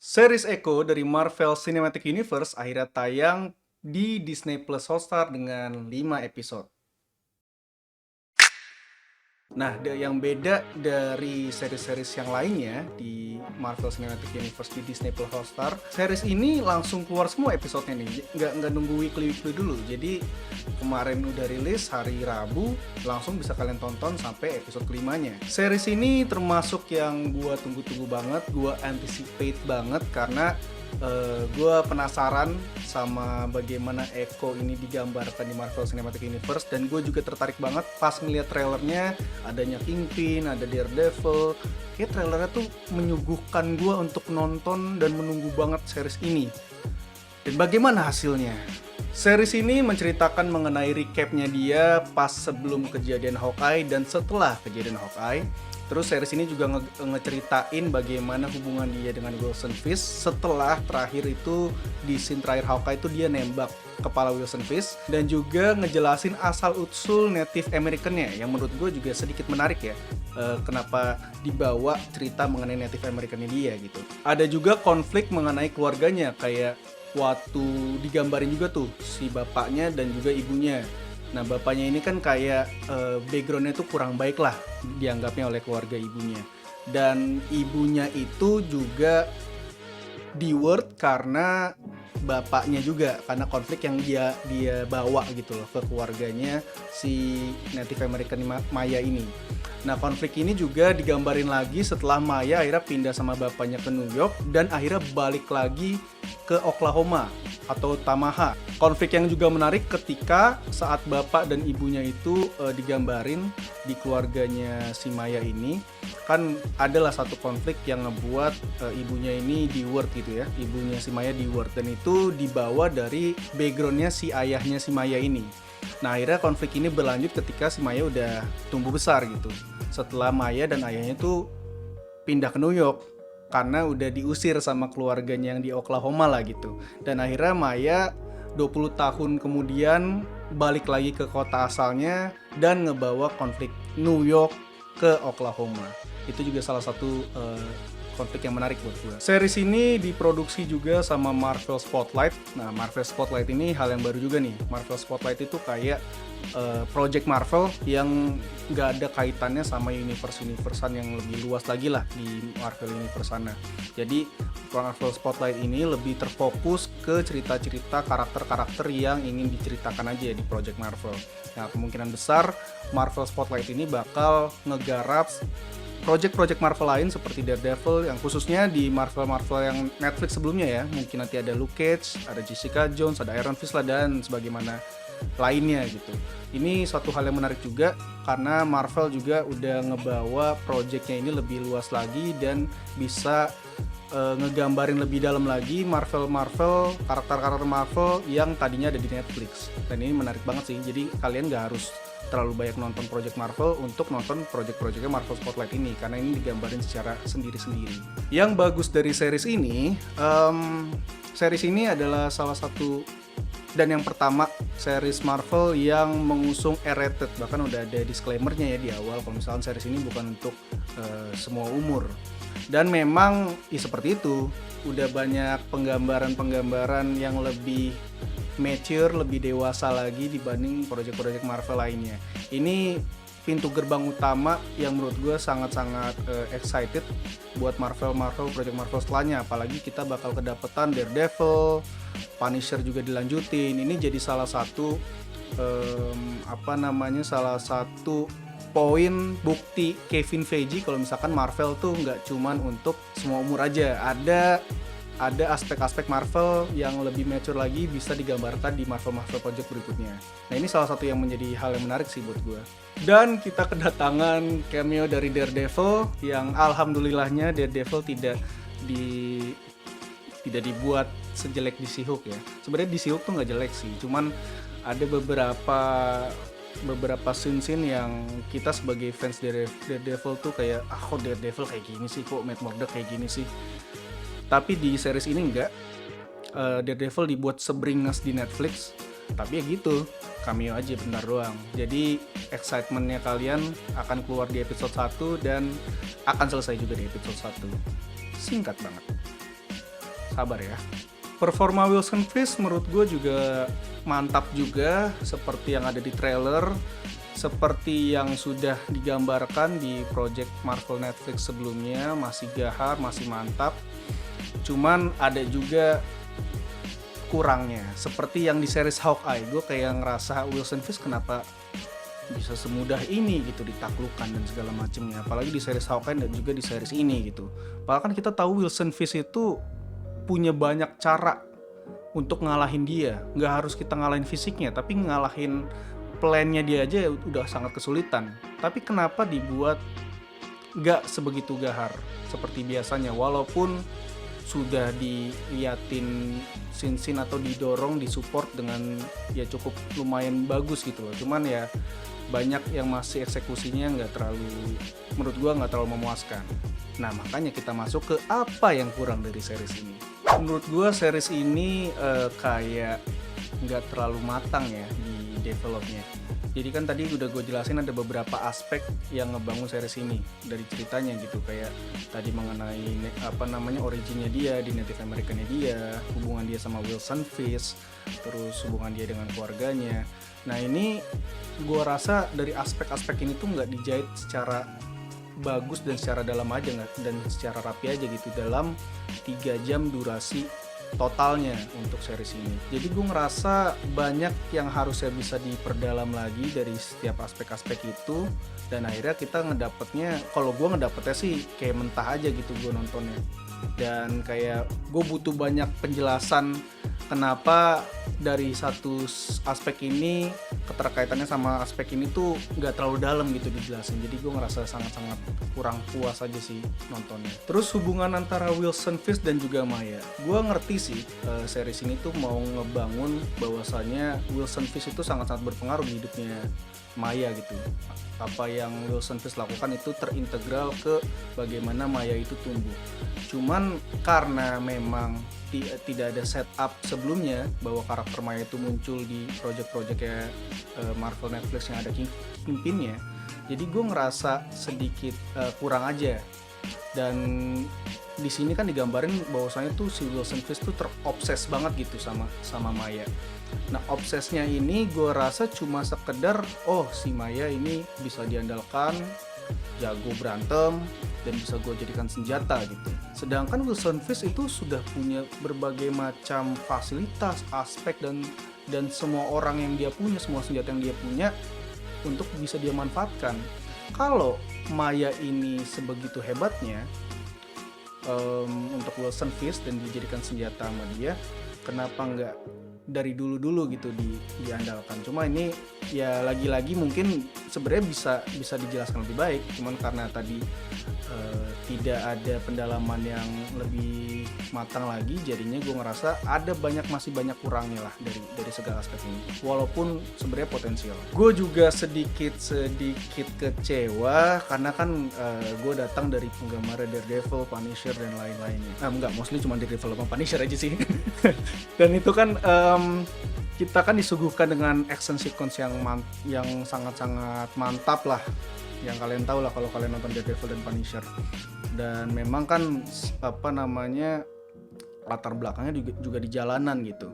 Series Echo dari Marvel Cinematic Universe akhirnya tayang di Disney Plus Hotstar dengan 5 episode. Nah, yang beda dari series-series yang lainnya di Marvel Cinematic Universe di Disney Plus Hotstar, series ini langsung keluar semua episodenya nih, nggak nunggu weekly dulu. Jadi kemarin udah rilis hari Rabu, langsung bisa kalian tonton sampai episode kelimanya. Series ini termasuk yang gua tunggu-tunggu banget, gua anticipate banget karena gue penasaran sama bagaimana Echo ini digambarkan di Marvel Cinematic Universe, dan gue juga tertarik banget pas ngeliat trailernya, adanya Kingpin, ada Daredevil. Kayak trailernya tuh menyuguhkan gue untuk nonton dan menunggu banget series ini. Dan bagaimana hasilnya? Series ini menceritakan mengenai recapnya dia pas sebelum kejadian Hawkeye dan setelah kejadian Hawkeye. Terus series ini juga ngeceritain bagaimana hubungan dia dengan Wilson Fisk setelah terakhir itu di scene terakhir Hawkeye itu dia nembak kepala Wilson Fisk, dan juga ngejelasin asal-usul Native American-nya yang menurut gue juga sedikit menarik ya. Kenapa dibawa cerita mengenai Native American-nya dia gitu. Ada juga konflik mengenai keluarganya, kayak waktu digambarin juga tuh si bapaknya dan juga ibunya. Nah, bapaknya ini kan kayak backgroundnya tuh kurang baik lah dianggapnya oleh keluarga ibunya. Dan ibunya itu juga di word karena bapaknya juga, karena konflik yang dia bawa gitu loh ke keluarganya si Native American Maya ini. Nah, konflik ini juga digambarin lagi setelah Maya akhirnya pindah sama bapaknya ke New York dan akhirnya balik lagi ke Oklahoma atau Tamaha. Konflik yang juga menarik ketika saat bapak dan ibunya itu digambarin di keluarganya si Maya ini, kan adalah satu konflik yang ngebuat ibunya ini di word gitu ya, ibunya si Maya di word, dan itu dibawa dari backgroundnya si ayahnya si Maya ini. Nah, akhirnya konflik ini berlanjut ketika si Maya udah tumbuh besar gitu, setelah Maya dan ayahnya tuh pindah ke New York karena udah diusir sama keluarganya yang di Oklahoma lah gitu. Dan akhirnya Maya 20 tahun kemudian balik lagi ke kota asalnya dan ngebawa konflik New York ke Oklahoma. Itu juga salah satu konflik yang menarik buat gue. Series ini diproduksi juga sama Marvel Spotlight. Nah, Marvel Spotlight ini hal yang baru juga nih. Marvel Spotlight itu kayak project Marvel yang nggak ada kaitannya sama universe-universean yang lebih luas lagi lah di Marvel Universe sana. Jadi Marvel Spotlight ini lebih terfokus ke cerita-cerita karakter-karakter yang ingin diceritakan aja di project Marvel. Nah, kemungkinan besar Marvel Spotlight ini bakal ngegarap project-project Marvel lain seperti Daredevil, yang khususnya di Marvel yang Netflix sebelumnya ya. Mungkin nanti ada Luke Cage, ada Jessica Jones, ada Iron Fist lah, dan sebagaimana lainnya gitu. Ini suatu hal yang menarik juga karena Marvel juga udah ngebawa projectnya ini lebih luas lagi dan bisa ngegambarin lebih dalam lagi karakter-karakter Marvel yang tadinya ada di Netflix. Dan ini menarik banget sih, jadi kalian gak harus terlalu banyak nonton project Marvel untuk nonton project-projectnya Marvel Spotlight ini, karena ini digambarin secara sendiri-sendiri. Yang bagus dari series ini adalah salah satu dan yang pertama series Marvel yang mengusung R-rated. Bahkan udah ada disclaimer-nya ya di awal kalau misalkan series ini bukan untuk semua umur. Dan memang seperti itu, udah banyak penggambaran yang lebih mature, lebih dewasa lagi dibanding project-project Marvel lainnya. Ini pintu gerbang utama yang menurut gue sangat-sangat excited buat project Marvel setelahnya. Apalagi kita bakal kedapetan Daredevil, Punisher juga dilanjutin. Ini jadi salah satu salah satu poin bukti Kevin Feige kalau misalkan Marvel tuh nggak cuman untuk semua umur aja. Ada aspek-aspek Marvel yang lebih mature lagi bisa digambarkan di Marvel project berikutnya. Nah, ini salah satu yang menjadi hal yang menarik sih buat gue. Dan kita kedatangan cameo dari Daredevil yang alhamdulillahnya Daredevil tidak dibuat sejelek di She-Hulk ya. Sebenarnya di She-Hulk tuh nggak jelek sih, cuman ada beberapa scene yang kita sebagai fans Daredevil tuh kayak kok Daredevil kayak gini sih, kok Matt Murdock kayak gini sih. Tapi di series ini enggak, Daredevil dibuat seberingas di Netflix, tapi ya gitu, cameo aja bentar doang. Jadi excitementnya kalian akan keluar di episode 1 dan akan selesai juga di episode 1. Singkat banget. sabar ya. Performa Wilson Fisk menurut gue juga mantap juga, seperti yang ada di trailer, seperti yang sudah digambarkan di project Marvel Netflix sebelumnya, masih gahar, masih mantap. Cuman ada juga kurangnya, seperti yang di series Hawkeye. Gue kayak ngerasa Wilson Fisk kenapa bisa semudah ini gitu ditaklukkan dan segala macamnya, apalagi di series Hawkeye dan juga di series ini gitu. Bahkan kita tahu Wilson Fisk itu punya banyak cara untuk ngalahin dia. Nggak harus kita ngalahin fisiknya, tapi ngalahin plannya dia aja udah sangat kesulitan. Tapi kenapa dibuat nggak sebegitu gahar seperti biasanya, walaupun sudah diliatin scene-scene atau didorong, disupport dengan ya cukup lumayan bagus gitu loh. Cuman ya banyak yang masih eksekusinya menurut gua nggak terlalu memuaskan. Nah, makanya kita masuk ke apa yang kurang dari series ini. Menurut gue series ini kayak nggak terlalu matang ya di developnya. Jadi kan tadi udah gue jelasin ada beberapa aspek yang ngebangun series ini dari ceritanya gitu, kayak tadi mengenai originnya dia di Native American-nya dia, hubungan dia sama Wilson Fisk, terus hubungan dia dengan keluarganya. Nah ini gue rasa dari aspek-aspek ini tuh nggak dijahit secara bagus dan secara dalam aja dan secara rapi aja gitu dalam 3 jam durasi totalnya untuk series ini. Jadi gue ngerasa banyak yang harusnya bisa diperdalam lagi dari setiap aspek-aspek itu, dan akhirnya kita kalau gue ngedapetnya sih kayak mentah aja gitu gue nontonnya. Dan kayak gue butuh banyak penjelasan kenapa dari satu aspek ini keterkaitannya sama aspek ini tuh nggak terlalu dalam gitu dijelasin. Jadi gue ngerasa sangat-sangat kurang puas aja sih nontonnya. Terus hubungan antara Wilson Fisk dan juga Maya, gue ngerti sih series ini tuh mau ngebangun bahwasannya Wilson Fisk itu sangat-sangat berpengaruh di hidupnya Maya gitu. Apa yang Wilson Fisk lakukan itu terintegral ke bagaimana Maya itu tumbuh. Cuman karena memang tidak ada setup sebelumnya bahwa karakter Maya itu muncul di project-projectnya Marvel Netflix yang ada Kingpin-nya, jadi gue ngerasa sedikit kurang aja. Dan di sini kan digambarin bahwasanya tuh si Wilson Fisk tuh terobses banget gitu sama Maya. Nah obsesnya ini gue rasa cuma sekedar si Maya ini bisa diandalkan, jago berantem, dan bisa gue jadikan senjata gitu. Sedangkan Wilson Fisk itu sudah punya berbagai macam fasilitas, aspek, dan semua orang yang dia punya, semua senjata yang dia punya untuk bisa dia manfaatkan. Kalau Maya ini sebegitu hebatnya untuk Wilson Fisk dan dijadikan senjata sama dia, kenapa nggak dari dulu gitu diandalkan? Cuma ini ya lagi-lagi mungkin sebenarnya bisa dijelaskan lebih baik, cuman karena tadi tidak ada pendalaman yang lebih matang lagi, jadinya gue ngerasa masih banyak kurangnya lah dari segala aspek ini, walaupun sebenarnya potensial. Gue juga sedikit kecewa karena kan gue datang dari penggemar Daredevil, Punisher dan lain-lainnya. Mostly cuma Daredevil sama Punisher aja sih. Dan itu kan kita kan disuguhkan dengan action sequence yang sangat-sangat mantap lah, yang kalian tahu lah kalau kalian nonton Daredevil dan Punisher. Dan memang kan latar belakangnya juga di jalanan gitu.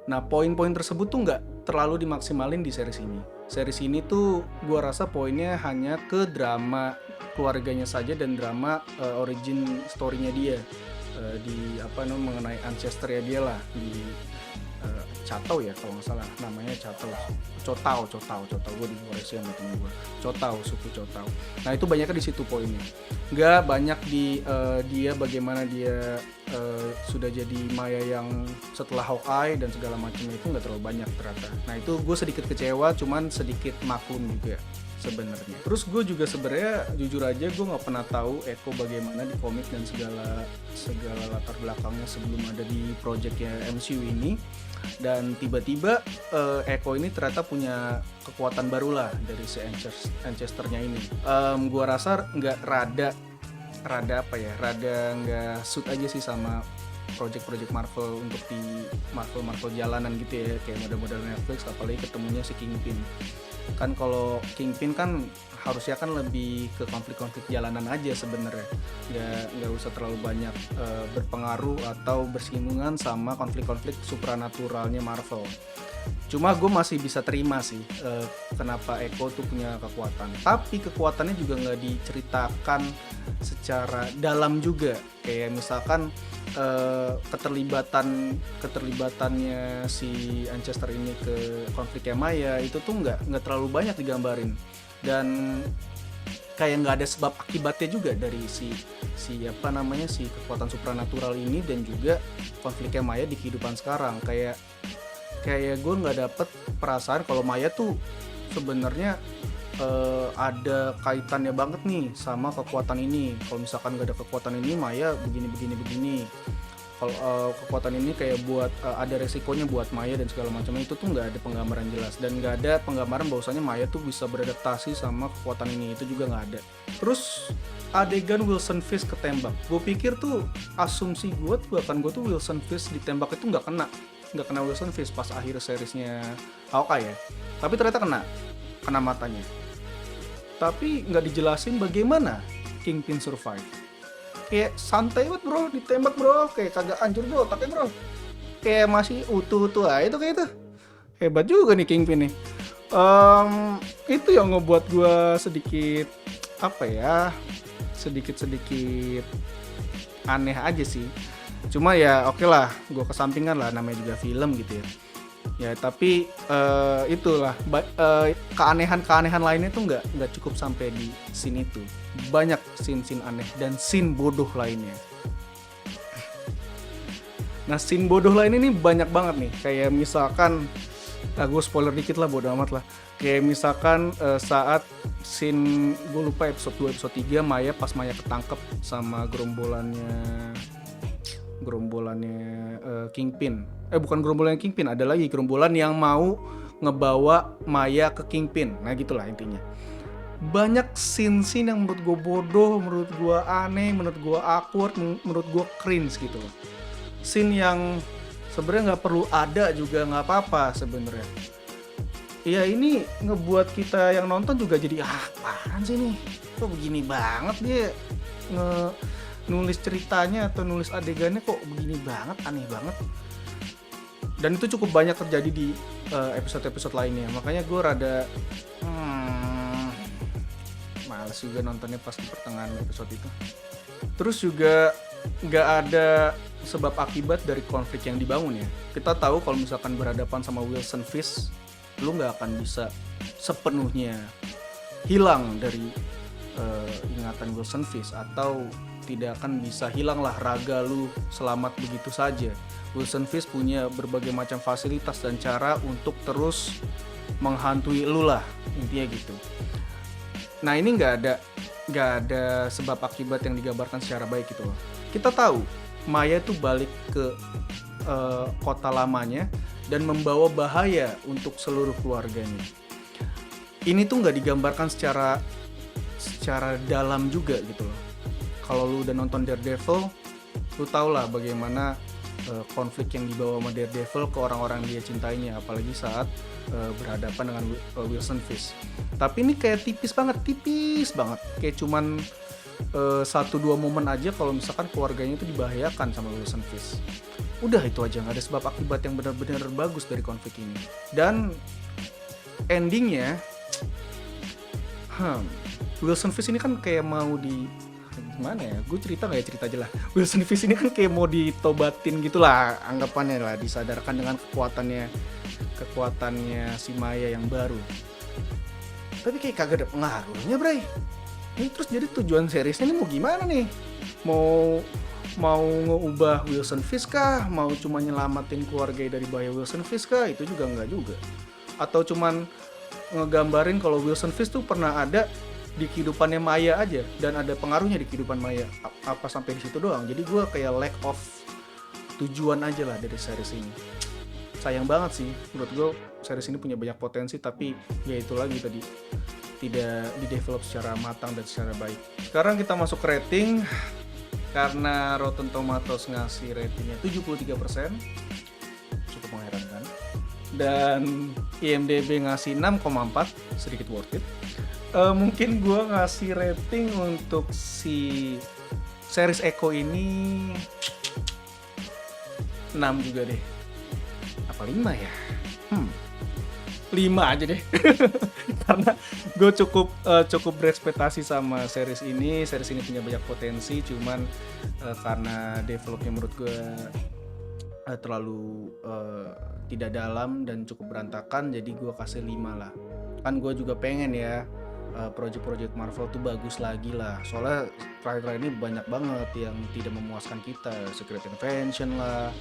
Nah poin-poin tersebut tuh nggak terlalu dimaksimalin di series ini. Series ini tuh gue rasa poinnya hanya ke drama keluarganya saja dan drama origin story-nya dia mengenai ancestor-nya dia lah di Catau ya kalau nggak salah namanya Cotau gue dikoreksi sama temen gue, suku Cotau. Nah itu banyaknya di situ poinnya, nggak banyak di dia bagaimana dia sudah jadi Maya yang setelah Hawkeye dan segala macamnya, itu nggak terlalu banyak ternyata. Nah itu gue sedikit kecewa, cuman sedikit maklum juga sebenarnya. Terus gue juga sebenarnya jujur aja gue nggak pernah tahu Echo bagaimana di komik dan segala latar belakangnya sebelum ada di projectnya MCU ini. Dan tiba-tiba Echo ini ternyata punya kekuatan baru lah dari si Ancestor-nya ini. Gue rasa rada nggak suit aja sih sama project Marvel untuk di Marvel jalanan gitu ya, kayak model-model Netflix, apalagi ketemunya si Kingpin. Kan kalau Kingpin kan harusnya kan lebih ke konflik-konflik jalanan aja sebenarnya, nggak usah terlalu banyak berpengaruh atau bersinggungan sama konflik-konflik supranaturalnya Marvel. Cuma gue masih bisa terima sih kenapa Echo tuh punya kekuatan, tapi kekuatannya juga nggak diceritakan secara dalam juga. Kayak misalkan keterlibatannya si Ancestor ini ke konfliknya Maya itu tuh nggak terlalu banyak digambarin, dan kayak nggak ada sebab akibatnya juga dari si kekuatan supranatural ini dan juga konfliknya Maya di kehidupan sekarang. Kayak gue nggak dapet perasaan kalau Maya tuh sebenarnya ada kaitannya banget nih sama kekuatan ini. Kalau misalkan nggak ada kekuatan ini, Maya begini. Kalau kekuatan ini kayak buat ada resikonya buat Maya dan segala macamnya, itu tuh nggak ada penggambaran jelas, dan nggak ada penggambaran bahwasanya Maya tuh bisa beradaptasi sama kekuatan ini, itu juga nggak ada. Terus adegan Wilson Fisk ketembak, gue pikir tuh asumsi gue tuh Wilson Fisk ditembak itu nggak kena Wilson Fisk pas akhir seriesnya Hawkeye ya, tapi ternyata kena matanya. Tapi nggak dijelasin bagaimana Kingpin survive. Kayak santai banget bro, ditembak bro, kayak kagak hancur bro otaknya bro, kayak masih utuh aja tuh kayak itu. Hebat juga nih Kingpin nih. Itu yang ngebuat gue sedikit aneh aja sih. Cuma ya oke lah, gue kesampingan lah, namanya juga film gitu ya. Ya tapi itulah keanehan lainnya tuh nggak cukup sampai di scene itu. Banyak scene aneh dan scene bodoh lainnya. Nah scene bodoh lainnya ini banyak banget nih. Kayak misalkan, gue spoiler dikit lah, bodoh amat lah. Kayak misalkan saat scene, gue lupa episode 2 episode 3, pas Maya ketangkep sama gerombolannya Kingpin. Bukan gerombolan Kingpin, ada lagi gerombolan yang mau ngebawa Maya ke Kingpin. Nah gitulah intinya. Banyak scene yang menurut gue bodoh, menurut gue aneh, menurut gue awkward, menurut gue cringe gitu loh. Scene yang sebenarnya nggak perlu ada juga nggak apa-apa sebenarnya. Ya ini ngebuat kita yang nonton juga jadi apaan sih nih? Kok begini banget dia nulis ceritanya atau nulis adegannya, kok begini banget, aneh banget. Dan itu cukup banyak terjadi di episode-episode lainnya. Makanya gue rada males juga nontonnya pas di pertengahan episode itu. Terus juga nggak ada sebab akibat dari konflik yang dibangun ya. Kita tahu kalau misalkan berhadapan sama Wilson Fisk, lu nggak akan bisa sepenuhnya hilang dari ingatan Wilson Fisk, atau tidak akan bisa hilanglah raga lu selamat begitu saja. Wilson Fisk punya berbagai macam fasilitas dan cara untuk terus menghantui lu lah, intinya gitu. Nah ini nggak ada sebab akibat yang digambarkan secara baik gitu loh. Kita tahu Maya tuh balik ke kota lamanya dan membawa bahaya untuk seluruh keluarganya. Ini tuh nggak digambarkan secara dalam juga gitu loh. Kalau lu udah nonton Daredevil, lu tau lah bagaimana konflik yang dibawa sama Daredevil ke orang-orang dia cintainya, apalagi saat berhadapan dengan Wilson Fisk. Tapi ini kayak tipis banget, kayak cuman 1-2 momen aja kalau misalkan keluarganya itu dibahayakan sama Wilson Fisk. Udah itu aja, nggak ada sebab akibat yang benar-benar bagus dari konflik ini. Dan endingnya, Wilson Fisk ini kan kayak mau gimana ya, gue cerita aja lah. Wilson Fisk ini kan kayak mau ditobatin gitulah anggapannya lah, disadarkan dengan kekuatannya si Maya yang baru. Tapi kayak kagak ada pengaruhnya, bray. Ini terus jadi tujuan seriesnya ini mau gimana nih? Mau ngeubah Wilson Fisk kah? Mau cuma nyelamatin keluarga dari bahaya Wilson Fisk kah? Itu juga enggak juga. Atau cuman ngegambarin kalau Wilson Fisk tuh pernah ada di kehidupannya Maya aja dan ada pengaruhnya di kehidupan Maya, apa sampai di situ doang. Jadi gue kayak lack of tujuan aja lah dari series ini. Sayang banget sih, menurut gue series ini punya banyak potensi, tapi ya itu lagi tadi, tidak di-develop secara matang dan secara baik. Sekarang kita masuk ke rating. Karena Rotten Tomatoes ngasih ratingnya 73%, cukup mengherankan. dan IMDb ngasih 6,4, sedikit worth it. Mungkin gue ngasih rating untuk si series Echo ini 6 juga deh. Apa 5 ya? 5 aja deh. Karena gue cukup berekspektasi sama series ini. Series ini punya banyak potensi, cuman karena developnya menurut gue terlalu tidak dalam dan cukup berantakan, jadi gue kasih 5 lah. Kan gue juga pengen ya project-project Marvel tuh bagus lagi lah, soalnya terakhir-terakhir ini banyak banget yang tidak memuaskan kita. Secret Invasion lah,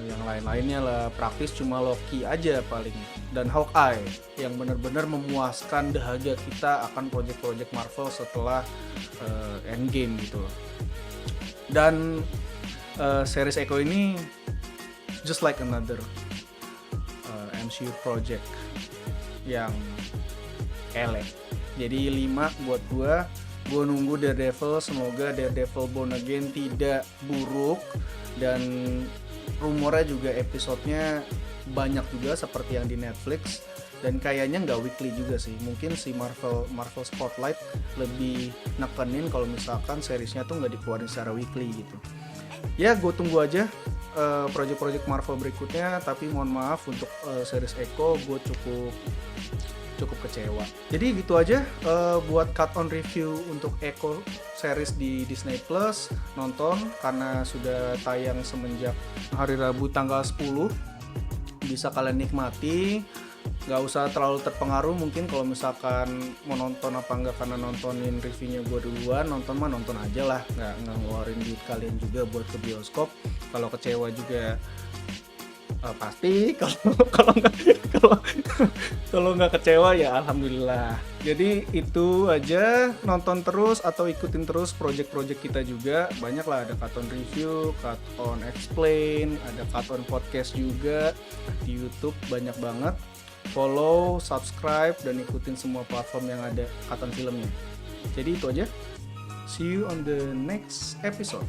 yang lain-lainnya lah, praktis cuma Loki aja paling, dan Hawkeye yang benar-benar memuaskan dahaga kita akan project-project Marvel setelah Endgame gitu loh. Dan series Echo ini just like another MCU project yang elek. Jadi 5 buat gue nunggu Daredevil. Semoga Daredevil Born Again tidak buruk, dan rumornya juga episodenya banyak juga seperti yang di Netflix, dan kayaknya nggak weekly juga sih. Mungkin si Marvel Spotlight lebih nekenin kalau misalkan seriesnya tuh nggak dikeluarin secara weekly gitu. Ya gue tunggu aja project-project Marvel berikutnya, tapi mohon maaf untuk series Echo gue cukup kecewa. Jadi gitu aja buat cut on review untuk Echo series di Disney Plus. Nonton karena sudah tayang semenjak hari Rabu tanggal 10. Bisa kalian nikmati. Gak usah terlalu terpengaruh mungkin kalau misalkan mau nonton apa enggak karena nontonin reviewnya gue duluan. Nonton aja lah, nggak ngeluarin duit kalian juga buat ke bioskop. Kalau kecewa juga pasti, kalau nggak kecewa ya alhamdulillah. Jadi itu aja, nonton terus atau ikutin terus project-project kita juga. Banyak lah, ada Cut on Review, Cut on Explain, ada Cut on Podcast juga di YouTube, banyak banget. Follow, subscribe, dan ikutin semua platform yang ada Cut on Filmnya. Jadi itu aja, see you on the next episode.